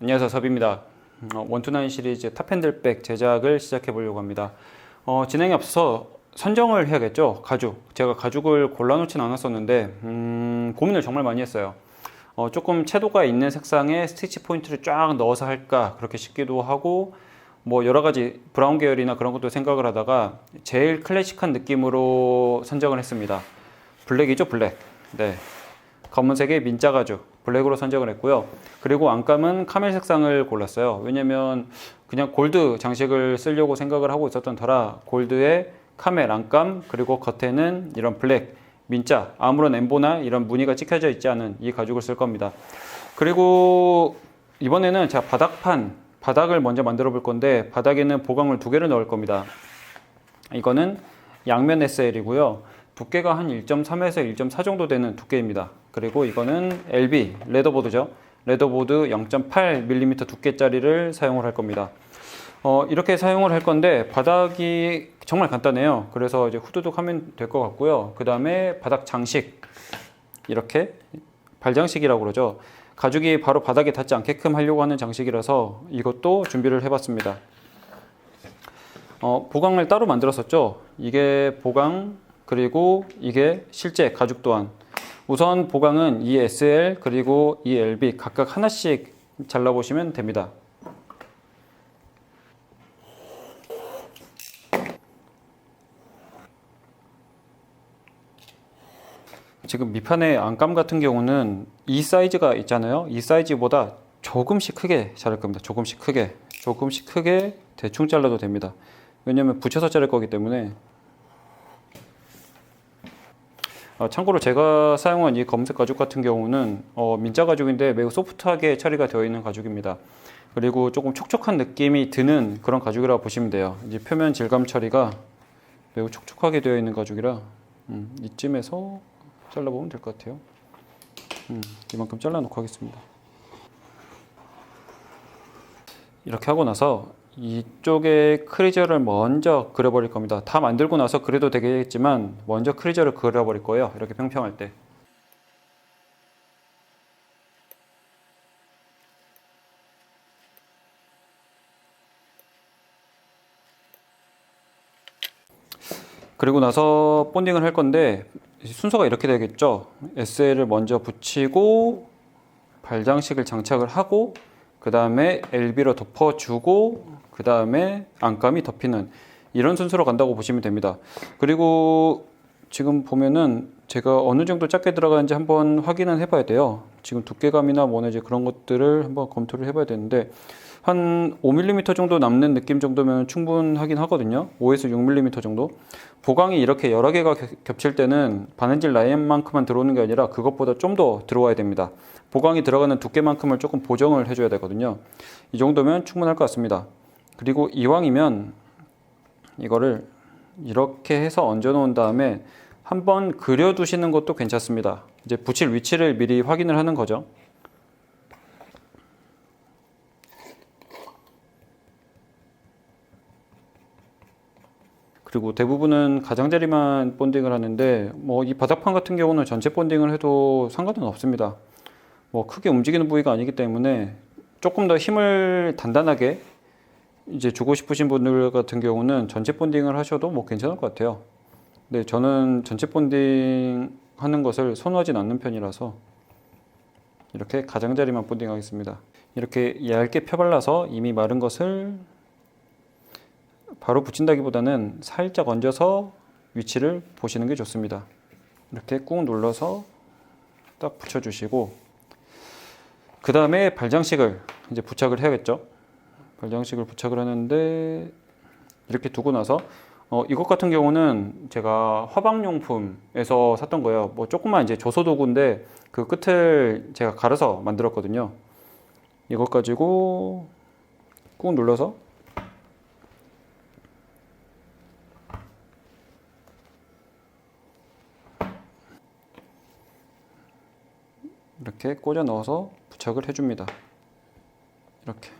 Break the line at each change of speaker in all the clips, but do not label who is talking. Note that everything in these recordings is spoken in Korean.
안녕하세요, 섭입니다. 원투나인 시리즈 탑핸들백 제작을 시작해 보려고 합니다. 진행에 앞서서 선정을 해야겠죠. 가죽. 제가 가죽을 골라놓진 않았었는데 고민을 정말 많이 했어요. 조금 채도가 있는 색상에 스티치 포인트를 쫙 넣어서 할까 그렇게 싶기도 하고, 뭐 여러 가지 브라운 계열이나 그런 것도 생각을 하다가 제일 클래식한 느낌으로 선정을 했습니다. 블랙이죠, 블랙. 네. 검은색의 민자 가죽 블랙으로 선정을 했고요. 그리고 안감은 카멜 색상을 골랐어요. 왜냐면 그냥 골드 장식을 쓰려고 생각을 하고 있었던 터라 골드에 카멜 안감, 그리고 겉에는 이런 블랙 민자, 아무런 엠보나 이런 무늬가 찍혀져 있지 않은 이 가죽을 쓸 겁니다. 그리고 이번에는 제가 바닥을 먼저 만들어 볼 건데, 바닥에는 보강을 2개를 넣을 겁니다. 이거는 양면 SL이고요. 두께가 한 1.3에서 1.4 정도 되는 두께입니다. 그리고 이거는 LB, 레더보드죠. 레더보드 0.8mm 두께짜리를 사용을 할 겁니다. 이렇게 사용을 할 건데, 바닥이 정말 간단해요. 그래서 이제 후두둑 하면 될 것 같고요. 그 다음에 바닥 장식. 이렇게 발장식이라고 그러죠. 가죽이 바로 바닥에 닿지 않게끔 하려고 하는 장식이라서 이것도 준비를 해봤습니다. 보강을 따로 만들었었죠. 이게 보강, 그리고 이게 실제 가죽 또한. 우선 보강은 이 SL 그리고 이 LB 각각 하나씩 잘라보시면 됩니다. 지금 밑판의 안감 같은 경우는 이 사이즈가 있잖아요. 이 사이즈보다 조금씩 크게 자를 겁니다. 조금씩 크게 대충 잘라도 됩니다. 왜냐면 붙여서 자를 거기 때문에. 참고로 제가 사용한 이 검은색 가죽 같은 경우는 민자 가죽인데 매우 소프트하게 처리가 되어 있는 가죽입니다. 그리고 조금 촉촉한 느낌이 드는 그런 가죽이라고 보시면 돼요. 이제 표면 질감 처리가 매우 촉촉하게 되어 있는 가죽이라 이쯤에서 잘라보면 될 것 같아요. 이만큼 잘라놓고 하겠습니다. 이렇게 하고 나서 이쪽에 크리저를 먼저 그려버릴 겁니다. 다 만들고 나서 그려도 되겠지만 먼저 크리저를 그려버릴 거예요. 이렇게 평평할 때. 그리고 나서 본딩을 할 건데 순서가 이렇게 되겠죠. SL을 먼저 붙이고 발장식을 장착을 하고, 그 다음에 LB로 덮어주고, 그 다음에 안감이 덮이는 이런 순서로 간다고 보시면 됩니다. 그리고 지금 보면은 제가 어느 정도 작게 들어가는지 한번 확인은 해봐야 돼요. 지금 두께감이나 뭐나 이제 그런 것들을 한번 검토를 해봐야 되는데, 한 5mm 정도 남는 느낌 정도면 충분하긴 하거든요. 5에서 6mm 정도. 보강이 이렇게 여러 개가 겹칠 때는 바느질 라인만큼만 들어오는 게 아니라 그것보다 좀 더 들어와야 됩니다. 보강이 들어가는 두께만큼을 조금 보정을 해줘야 되거든요. 이 정도면 충분할 것 같습니다. 그리고 이왕이면 이거를 이렇게 해서 얹어 놓은 다음에 한번 그려 두시는 것도 괜찮습니다. 이제 붙일 위치를 미리 확인을 하는 거죠. 그리고 대부분은 가장자리만 본딩을 하는데, 뭐 이 바닥판 같은 경우는 전체 본딩을 해도 상관은 없습니다. 뭐 크게 움직이는 부위가 아니기 때문에 조금 더 힘을 단단하게 이제 주고 싶으신 분들 같은 경우는 전체 본딩을 하셔도 뭐 괜찮을 것 같아요. 근데 저는 전체 본딩 하는 것을 선호하진 않는 편이라서 이렇게 가장자리만 본딩 하겠습니다. 이렇게 얇게 펴발라서 이미 마른 것을 바로 붙인다기보다는 살짝 얹어서 위치를 보시는 게 좋습니다. 이렇게 꾹 눌러서 딱 붙여주시고, 그 다음에 발장식을 이제 부착을 해야겠죠. 발장식을 부착을 하는데 이렇게 두고 나서 이것 같은 경우는 제가 화방용품에서 샀던 거예요. 뭐 조그만 이제 조소도구인데 그 끝을 제가 갈아서 만들었거든요. 이것 가지고 꾹 눌러서 이렇게 꽂아 넣어서 부착을 해줍니다. 이렇게.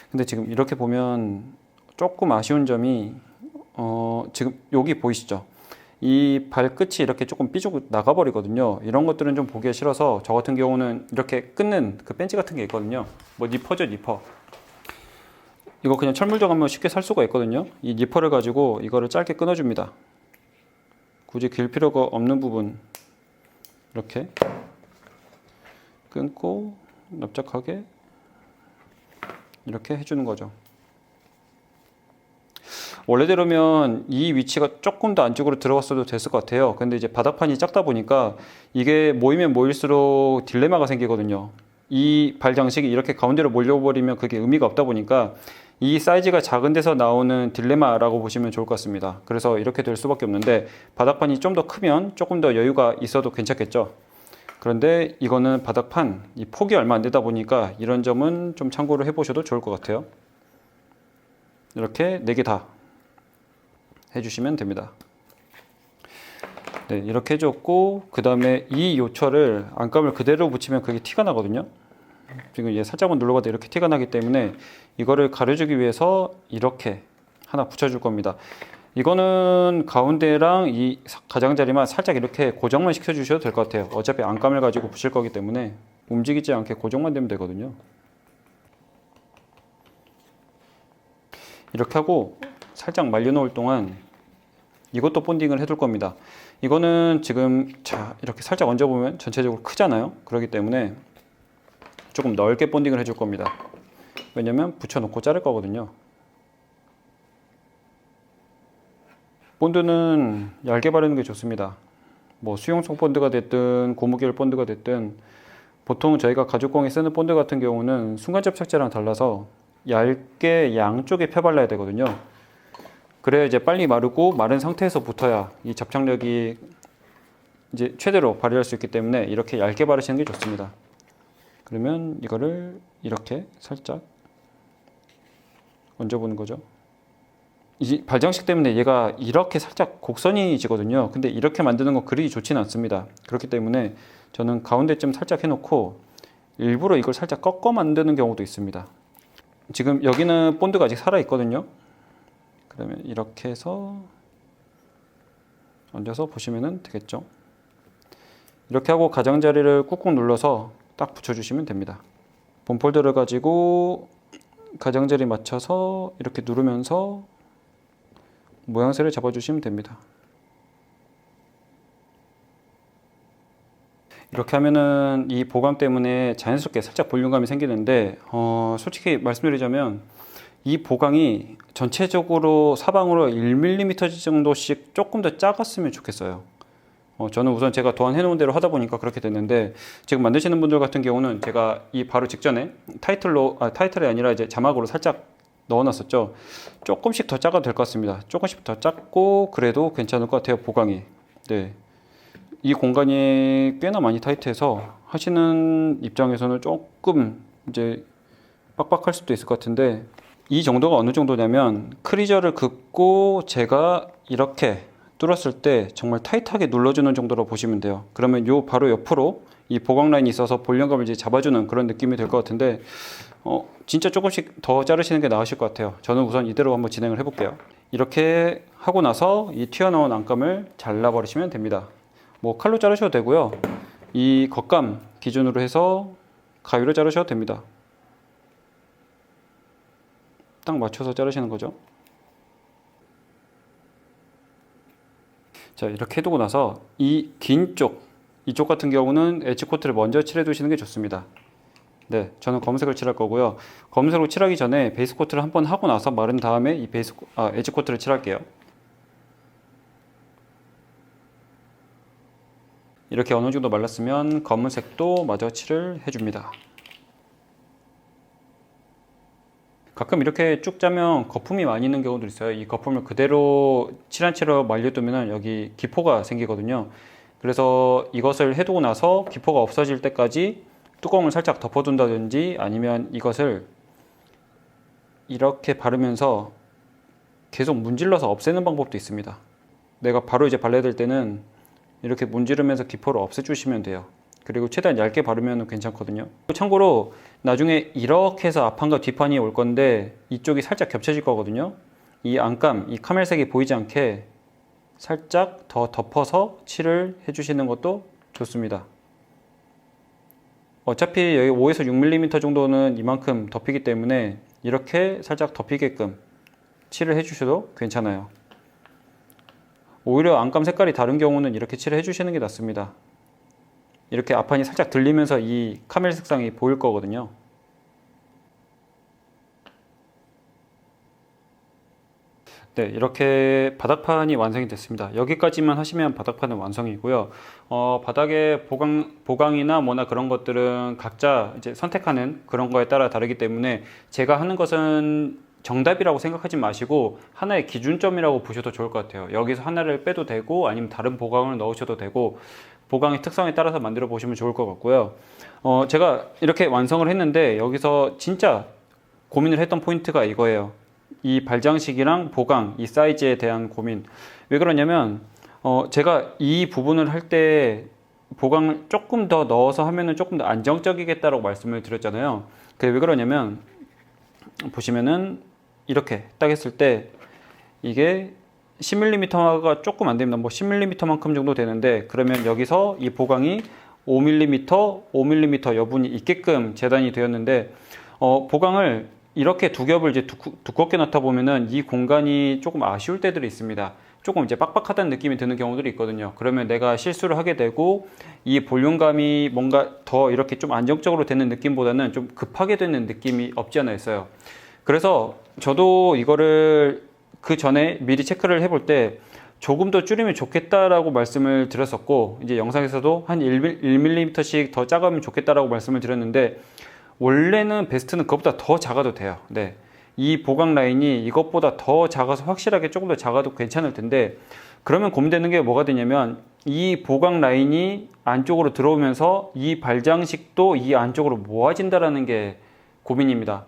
근데 지금 이렇게 보면 조금 아쉬운 점이 지금 여기 보이시죠? 이 발끝이 이렇게 조금 삐죽 나가버리거든요. 이런 것들은 좀 보기가 싫어서 저 같은 경우는 이렇게 끊는 그 벤치 같은 게 있거든요. 뭐 니퍼죠, 니퍼. 이거 그냥 철물점 가면 쉽게 살 수가 있거든요. 이 니퍼를 가지고 이거를 짧게 끊어줍니다. 굳이 길 필요가 없는 부분 이렇게 끊고 납작하게 이렇게 해주는 거죠. 원래대로면 이 위치가 조금 더 안쪽으로 들어갔어도 됐을 것 같아요. 근데 이제 바닥판이 작다 보니까 이게 모이면 모일수록 딜레마가 생기거든요. 이 발 장식이 이렇게 가운데로 몰려버리면 그게 의미가 없다 보니까 이 사이즈가 작은 데서 나오는 딜레마라고 보시면 좋을 것 같습니다. 그래서 이렇게 될 수밖에 없는데 바닥판이 좀 더 크면 조금 더 여유가 있어도 괜찮겠죠. 그런데 이거는 바닥판, 이 폭이 얼마 안 되다 보니까 이런 점은 좀 참고를 해보셔도 좋을 것 같아요. 이렇게 4개 다 해주시면 됩니다. 네, 이렇게 해줬고 그 다음에 이 요철을 안감을 그대로 붙이면 그게 티가 나거든요. 지금 얘 살짝만 눌러봐도 이렇게 티가 나기 때문에 이거를 가려주기 위해서 이렇게 하나 붙여줄 겁니다. 이거는 가운데랑 이 가장자리만 살짝 이렇게 고정만 시켜주셔도 될 것 같아요. 어차피 안감을 가지고 붙일 거기 때문에 움직이지 않게 고정만 되면 되거든요. 이렇게 하고 살짝 말려놓을 동안 이것도 본딩을 해둘 겁니다. 이거는 지금 이렇게 살짝 얹어보면 전체적으로 크잖아요. 그렇기 때문에 조금 넓게 본딩을 해줄 겁니다. 왜냐면 붙여놓고 자를 거거든요. 본드는 얇게 바르는 게 좋습니다. 뭐 수용성 본드가 됐든 고무계열 본드가 됐든 보통 저희가 가죽공에 쓰는 본드 같은 경우는 순간 접착제랑 달라서 얇게 양쪽에 펴발라야 되거든요. 그래야 이제 빨리 마르고 마른 상태에서 붙어야 이 접착력이 이제 최대로 발휘할 수 있기 때문에 이렇게 얇게 바르시는 게 좋습니다. 그러면 이거를 이렇게 살짝 얹어보는 거죠. 이 발장식 때문에 얘가 이렇게 살짝 곡선이 지거든요. 근데 이렇게 만드는 건 그리 좋지는 않습니다. 그렇기 때문에 저는 가운데쯤 살짝 해놓고 일부러 이걸 살짝 꺾어 만드는 경우도 있습니다. 지금 여기는 본드가 아직 살아있거든요. 그러면 이렇게 해서 얹어서 보시면 되겠죠. 이렇게 하고 가장자리를 꾹꾹 눌러서 딱 붙여주시면 됩니다. 본폴더를 가지고 가장자리 맞춰서 이렇게 누르면서 모양새를 잡아주시면 됩니다. 이렇게 하면은 이 보강 때문에 자연스럽게 살짝 볼륨감이 생기는데 솔직히 말씀드리자면 이 보강이 전체적으로 사방으로 1mm 정도씩 조금 더 작았으면 좋겠어요. 저는 우선 제가 도안해 놓은 대로 하다 보니까 그렇게 됐는데 지금 만드시는 분들 같은 경우는 제가 이 바로 직전에 타이틀이 아니라 이제 자막으로 살짝 넣어놨었죠. 조금씩 더 작아도 될 것 같습니다. 조금씩 더 작고 그래도 괜찮을 것 같아요. 보강이. 네. 이 공간이 꽤나 많이 타이트해서 하시는 입장에서는 조금 이제 빡빡할 수도 있을 것 같은데 이 정도가 어느 정도냐면 크리저를 긋고 제가 이렇게 뚫었을 때 정말 타이트하게 눌러주는 정도로 보시면 돼요. 그러면 요 바로 옆으로 이 보강 라인이 있어서 볼륨감을 이제 잡아주는 그런 느낌이 될 것 같은데 진짜 조금씩 더 자르시는 게 나으실 것 같아요. 저는 우선 이대로 한번 진행을 해볼게요. 이렇게 하고 나서 이 튀어나온 안감을 잘라버리시면 됩니다. 뭐 칼로 자르셔도 되고요. 이 겉감 기준으로 해서 가위로 자르셔도 됩니다. 딱 맞춰서 자르시는 거죠. 자, 이렇게 해두고 나서 이 긴 쪽, 이쪽 같은 경우는 엣지 코트를 먼저 칠해 두시는 게 좋습니다. 네, 저는 검은색을 칠할 거고요. 검은색으로 칠하기 전에 베이스 코트를 한번 하고 나서 마른 다음에 이 엣지 코트를 칠할게요. 이렇게 어느 정도 말랐으면 검은색도 마저 칠을 해줍니다. 가끔 이렇게 쭉 짜면 거품이 많이 있는 경우도 있어요. 이 거품을 그대로 칠한 채로 말려두면 여기 기포가 생기거든요. 그래서 이것을 해두고 나서 기포가 없어질 때까지 뚜껑을 살짝 덮어둔다든지 아니면 이것을 이렇게 바르면서 계속 문질러서 없애는 방법도 있습니다. 내가 바로 이제 발라야 될 때는 이렇게 문지르면서 기포를 없애주시면 돼요. 그리고 최대한 얇게 바르면 괜찮거든요. 참고로 나중에 이렇게 해서 앞판과 뒷판이 올 건데 이쪽이 살짝 겹쳐질 거거든요. 이 안감, 이 카멜색이 보이지 않게 살짝 더 덮어서 칠을 해주시는 것도 좋습니다. 어차피 여기 5에서 6mm 정도는 이만큼 덮이기 때문에 이렇게 살짝 덮이게끔 칠을 해주셔도 괜찮아요. 오히려 안감 색깔이 다른 경우는 이렇게 칠을 해주시는 게 낫습니다. 이렇게 앞판이 살짝 들리면서 이 카멜 색상이 보일 거거든요. 네, 이렇게 바닥판이 완성이 됐습니다. 여기까지만 하시면 바닥판은 완성이고요. 바닥의 보강이나 뭐나 그런 것들은 각자 이제 선택하는 그런 거에 따라 다르기 때문에 제가 하는 것은 정답이라고 생각하지 마시고 하나의 기준점이라고 보셔도 좋을 것 같아요. 여기서 하나를 빼도 되고 아니면 다른 보강을 넣으셔도 되고 보강의 특성에 따라서 만들어 보시면 좋을 것 같고요. 제가 이렇게 완성을 했는데 여기서 진짜 고민을 했던 포인트가 이거예요. 이 발장식이랑 보강, 이 사이즈에 대한 고민. 왜 그러냐면 제가 이 부분을 할 때 보강을 조금 더 넣어서 하면은 조금 더 안정적이겠다라고 말씀을 드렸잖아요. 그게 왜 그러냐면 보시면은 이렇게 딱 했을 때 이게 10mm가 조금 안 됩니다. 뭐 10mm만큼 정도 되는데 그러면 여기서 이 보강이 5mm, 5mm 여분이 있게끔 재단이 되었는데 보강을 이렇게 두 겹을 이제 두껍게 넣다 보면은 이 공간이 조금 아쉬울 때들이 있습니다. 조금 이제 빡빡하다는 느낌이 드는 경우들이 있거든요. 그러면 내가 실수를 하게 되고 이 볼륨감이 뭔가 더 이렇게 좀 안정적으로 되는 느낌보다는 좀 급하게 되는 느낌이 없지 않아 있어요. 그래서 저도 이거를 그 전에 미리 체크를 해볼 때 조금 더 줄이면 좋겠다라고 말씀을 드렸었고 이제 영상에서도 한 1mm씩 더 작으면 좋겠다라고 말씀을 드렸는데 원래는 베스트는 그것보다 더 작아도 돼요. 네. 이 보강 라인이 이것보다 더 작아서 확실하게 조금 더 작아도 괜찮을 텐데 그러면 고민되는 게 뭐가 되냐면 이 보강 라인이 안쪽으로 들어오면서 이 발장식도 이 안쪽으로 모아진다라는 게 고민입니다.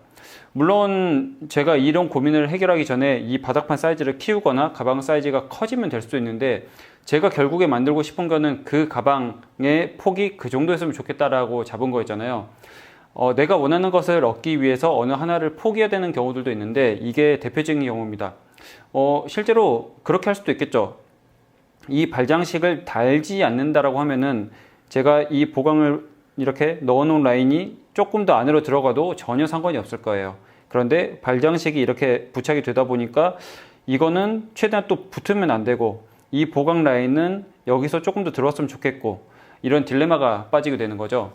물론 제가 이런 고민을 해결하기 전에 이 바닥판 사이즈를 키우거나 가방 사이즈가 커지면 될 수도 있는데 제가 결국에 만들고 싶은 거는 그 가방의 폭이 그 정도였으면 좋겠다라고 잡은 거였잖아요. 내가 원하는 것을 얻기 위해서 어느 하나를 포기해야 되는 경우들도 있는데 이게 대표적인 경우입니다. 실제로 그렇게 할 수도 있겠죠. 이 발장식을 달지 않는다라고 하면은 제가 이 보강을 이렇게 넣어놓은 라인이 조금 더 안으로 들어가도 전혀 상관이 없을 거예요. 그런데 발장식이 이렇게 부착이 되다 보니까 이거는 최대한 또 붙으면 안 되고 이 보강 라인은 여기서 조금 더 들어왔으면 좋겠고 이런 딜레마가 빠지게 되는 거죠.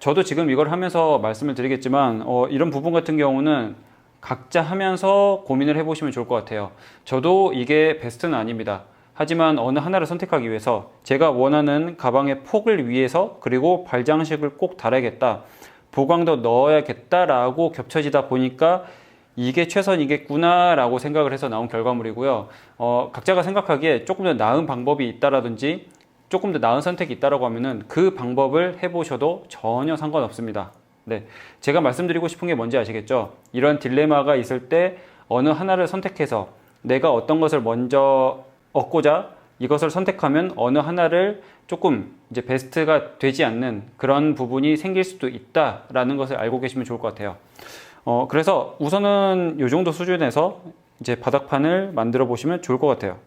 저도 지금 이걸 하면서 말씀을 드리겠지만 이런 부분 같은 경우는 각자 하면서 고민을 해보시면 좋을 것 같아요. 저도 이게 베스트는 아닙니다. 하지만 어느 하나를 선택하기 위해서 제가 원하는 가방의 폭을 위해서 그리고 발장식을 꼭 달아야겠다, 보강도 넣어야겠다라고 겹쳐지다 보니까 이게 최선이겠구나 라고 생각을 해서 나온 결과물이고요. 각자가 생각하기에 조금 더 나은 방법이 있다라든지 조금 더 나은 선택이 있다라고 하면은 그 방법을 해보셔도 전혀 상관없습니다. 네, 제가 말씀드리고 싶은 게 뭔지 아시겠죠? 이런 딜레마가 있을 때 어느 하나를 선택해서 내가 어떤 것을 먼저 얻고자 이것을 선택하면 어느 하나를 조금 이제 베스트가 되지 않는 그런 부분이 생길 수도 있다라는 것을 알고 계시면 좋을 것 같아요. 그래서 우선은 이 정도 수준에서 이제 바닥판을 만들어 보시면 좋을 것 같아요.